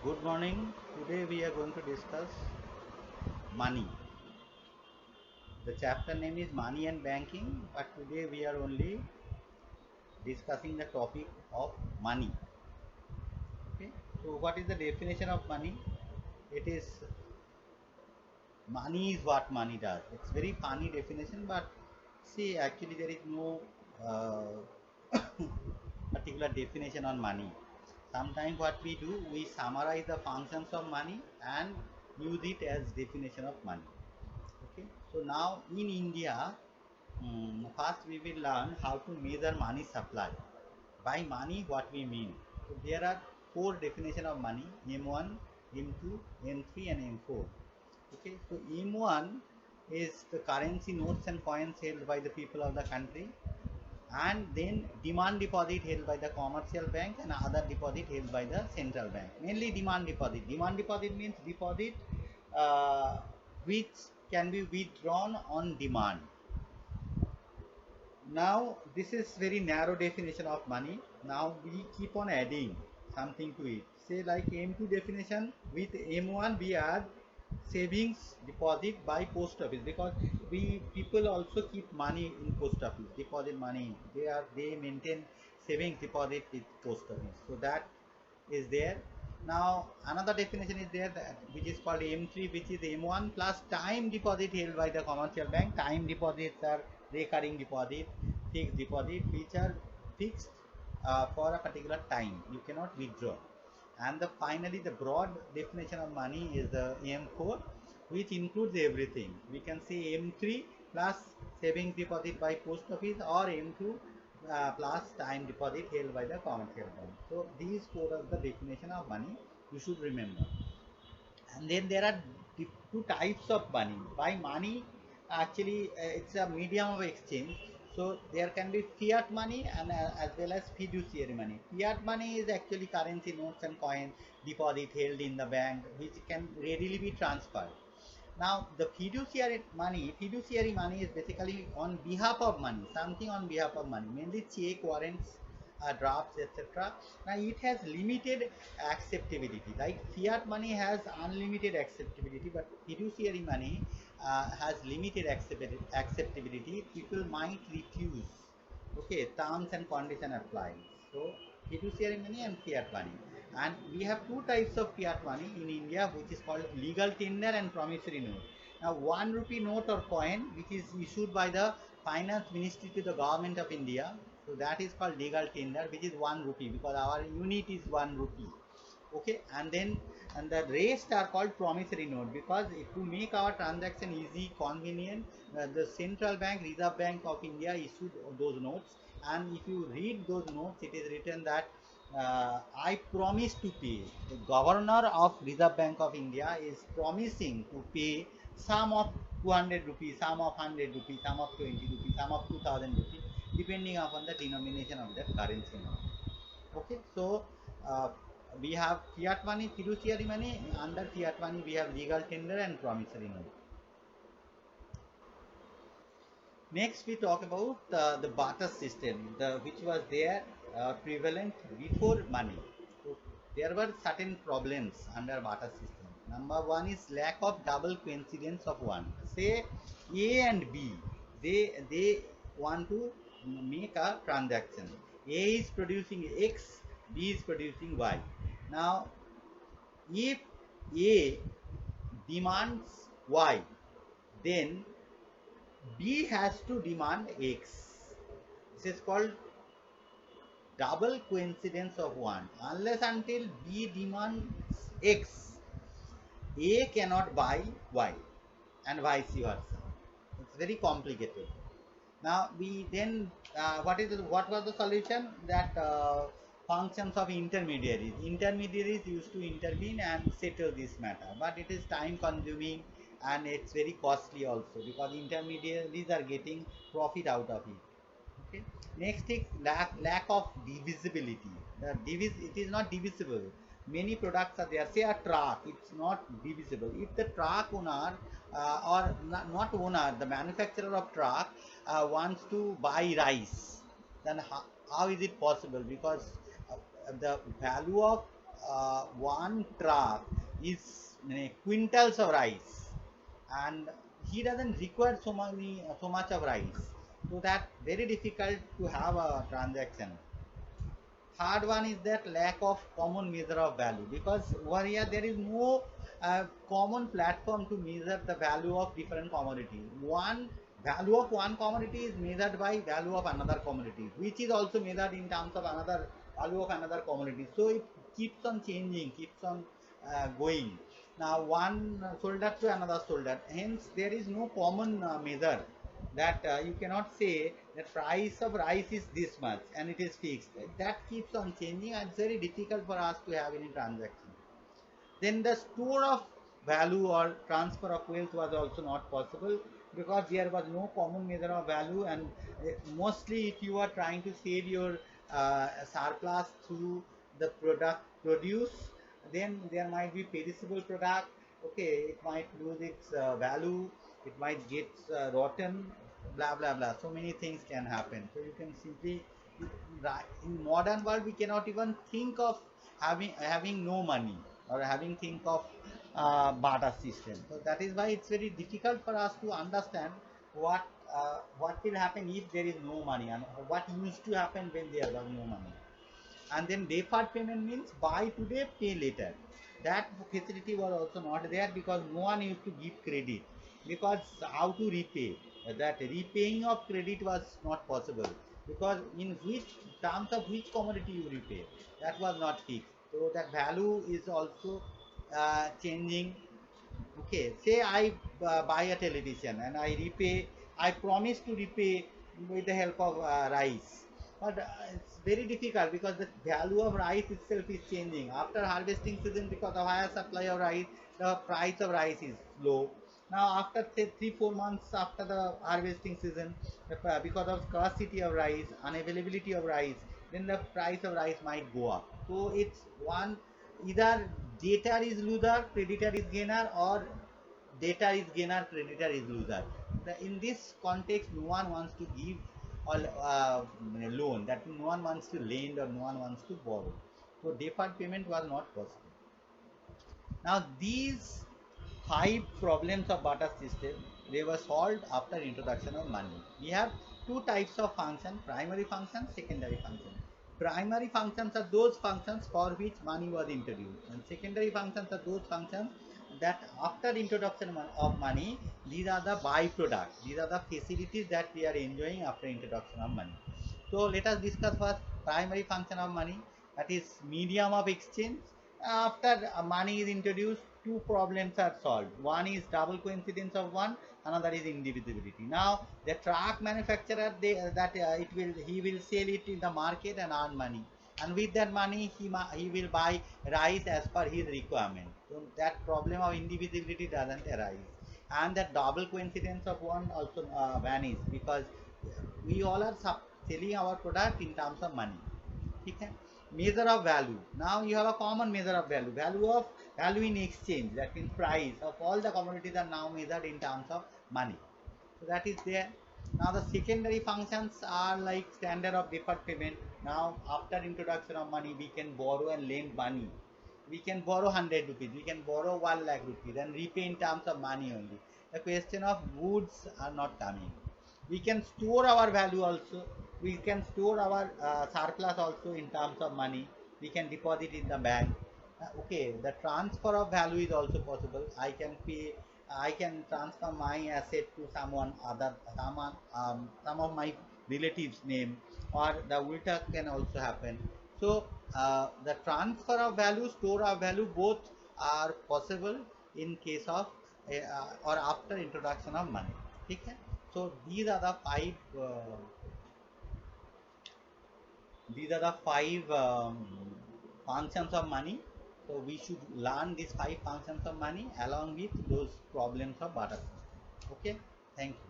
Good morning. Today we are going to discuss money. The chapter name is Money and Banking, but today we are only discussing the topic of money. Okay. So, what is the definition of money? It is money is what money does. It's very funny definition, but see, actually there is no particular definition on money. Sometimes what we do, we summarize the functions of money and use it as definition of money. Okay, so now in India, first we will learn how to measure money supply. By money, what we mean? So there are four definition of money: M1, M2, M3, and M4. Okay, so M1 is the currency notes and coins held by the people of the country, and then demand deposit held by the commercial bank and other deposit held by the central bank. Mainly demand deposit. Demand deposit means deposit uh, which can be withdrawn on demand. Now this is very narrow definition of money. Now we keep on adding something to it. Say like M2 definition, with M1 we add savings deposit by post office, because we people also keep money in post office, deposit money. They maintain savings deposit with post office. So that is there. Now another definition is there, which is called M3, which is M1 plus time deposit held by the commercial bank. Time deposits are recurring deposit, fixed deposit, which are fixed for a particular time. You cannot withdraw. And finally, the broad definition of money is the M4, which includes everything. We can say M3 plus savings deposit by post office, or M2 plus time deposit held by the commercial bank. So these four are the definition of money you should remember. And then there are two types of money. By money, actually, it's a medium of exchange. So there can be fiat money and as well as fiduciary money. Fiat money is actually currency notes and coin deposit held in the bank, which can readily be transferred. Now the fiduciary money is basically on behalf of money, something on behalf of money, mainly check, warrants, drafts, etc. Now it has limited acceptability. Like fiat money has unlimited acceptability, but fiduciary money has limited acceptability. People might refuse. Okay, terms and condition apply. So fiduciary money and fiat money. And we have two types of fiat money in India, which is called legal tender and promissory note. Now, 1 rupee note or coin, which is issued by the finance ministry to the government of India, so that is called legal tender, which is 1 rupee, because our unit is 1 rupee. Okay, and the rest are called promissory note, because to make our transaction easy, convenient, the central bank, Reserve Bank of India, issued those notes. And if you read those notes, it is written that I promise to pay. The governor of Reserve Bank of India is promising to pay sum of 200 rupees, sum of 100 rupees, sum of 20 rupees, sum of 2000 rupees, depending upon the denomination of that currency amount. Okay, so uh, we have fiat money, fiduciary money. Under fiat money, we have legal tender and promissory note. Next, we talk about the barter system, which was there prevalent before money. So there were certain problems under barter system. Number one is lack of double coincidence of one. Say A and B, they want to make a transaction. A is producing X, B is producing Y. Now, if A demands Y, then B has to demand X. This is called double coincidence of one. Unless until B demands X, A cannot buy Y, and vice versa. It's very complicated. Now we then what was the solution? That functions of intermediaries. Intermediaries used to intervene and settle this matter, but it is time consuming and it's very costly also, because intermediaries are getting profit out of it. Okay. Next is lack of divisibility. It is not divisible. Many products are there. Say a truck, it's not divisible. If the truck owner or not owner, the manufacturer of truck wants to buy rice, then how is it possible? Because the value of one truck is quintals of rice, and he doesn't require so much of rice, so that very difficult to have a transaction. Third one is that lack of common measure of value, because over here there is no common platform to measure the value of different commodities. One value of one commodity is measured by value of another commodity, which is also measured in terms of another value of another commodity. So it keeps on changing, keeps on going. Now one shoulder to another shoulder. Hence there is no common measure, that you cannot say the price of rice is this much and it is fixed. That keeps on changing and it's very difficult for us to have any transaction. Then the store of value or transfer of wealth was also not possible, because there was no common measure of value, and mostly if you are trying to save your surplus through the product produce, then there might be perishable product. Okay, it might lose its value, it might get rotten, blah blah blah. So many things can happen. So you can simply, in modern world we cannot even think of having no money, or having think of barter system. So that is why it's very difficult for us to understand what will happen if there is no money, and what used to happen when there was no money. And then deferred payment means buy today, pay later. That facility was also not there, because no one used to give credit, because how to repay, that repaying of credit was not possible, because in which terms of which commodity you repay, that was not fixed. So that value is also changing. Okay, say I buy a television and I repay, I promise to repay with the help of rice. But it's very difficult, because the value of rice itself is changing. After harvesting season, because of higher supply of rice, the price of rice is low. Now after say 3-4 months after the harvesting season, because of scarcity of rice, unavailability of rice, then the price of rice might go up. So it's one, either debtor is loser, creditor is gainer, or debtor is gainer, creditor is loser. In this context, no one wants to give a loan. That no one wants to lend, or no one wants to borrow. So deferred payment was not possible. Now these 5 problems of barter system, they were solved after introduction of money. We have two types of function: primary function, secondary function. Primary functions are those functions for which money was introduced, and secondary functions are those functions that after introduction of money, these are the byproducts, these are the facilities that we are enjoying after introduction of money. So let us discuss first primary function of money, that is medium of exchange. After money is introduced, two problems are solved. One is double coincidence of one, another is indivisibility. Now the truck manufacturer, he will sell it in the market and earn money, and with that money he will buy rice as per his requirement. So that problem of indivisibility doesn't arise, and that double coincidence of one also vanish, because we all are selling our product in terms of money. Okay? Measure of value. Now you have a common measure of value. Value in exchange, that means price of all the commodities are now measured in terms of money. So that is there. Now the secondary functions are like standard of deferred payment. Now after introduction of money, we can borrow and lend money. We can borrow 100 rupees, we can borrow 1 lakh rupees and repay in terms of money only. The question of goods are not coming. We can store our value also, we can store our surplus also in terms of money, we can deposit in the bank. Okay, the transfer of value is also possible. I can pay, I can transfer my asset to someone other, some of my relatives name, or the ulta can also happen. So the transfer of value, store of value, both are possible in case of or after introduction of money. Okay? So these are the five functions of money. So we should learn these 5 functions of money along with those problems of barter system. Okay, thank you.